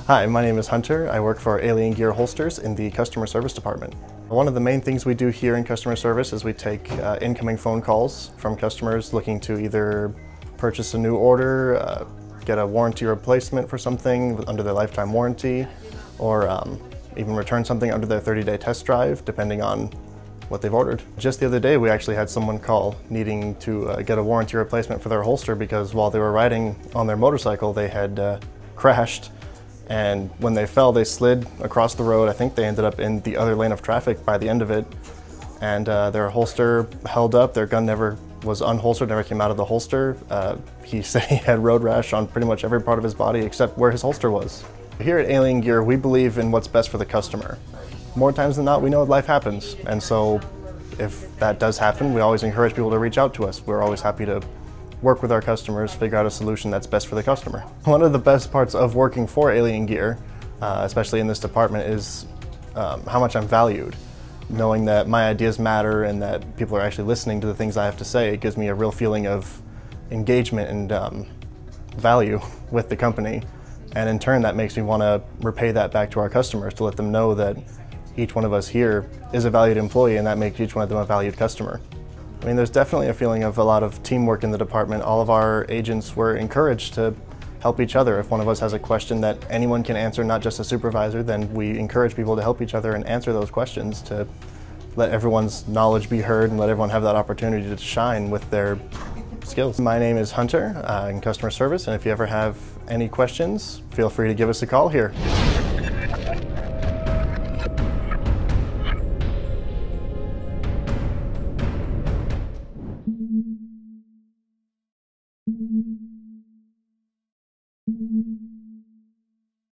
Hi, my name is Hunter. I work for Alien Gear Holsters in the customer service department. One of the main things we do here in customer service is we take incoming phone calls from customers looking to either purchase a new order, get a warranty replacement for something under their lifetime warranty, or even return something under their 30-day test drive, depending on what they've ordered. Just the other day, we actually had someone call needing to get a warranty replacement for their holster because while they were riding on their motorcycle, they had crashed, and when they fell, they slid across the road. I think they ended up in the other lane of traffic by the end of it, and their holster held up. Their gun never was unholstered, never came out of the holster. He said he had road rash on pretty much every part of his body except where his holster was. Here at Alien Gear, we believe in what's best for the customer. More times than not, we know life happens, and so if that does happen, we always encourage people to reach out to us. We're always happy to work with our customers, figure out a solution that's best for the customer. One of the best parts of working for Alien Gear, especially in this department, is how much I'm valued. Knowing that my ideas matter and that people are actually listening to the things I have to say, it gives me a real feeling of engagement and value with the company. And in turn, that makes me want to repay that back to our customers, to let them know that each one of us here is a valued employee, and that makes each one of them a valued customer. I mean, there's definitely a feeling of a lot of teamwork in the department. All of our agents were encouraged to help each other. If one of us has a question that anyone can answer, not just a supervisor, then we encourage people to help each other and answer those questions to let everyone's knowledge be heard and let everyone have that opportunity to shine with their skills. My name is Hunter in customer service, and if you ever have any questions, feel free to give us a call here.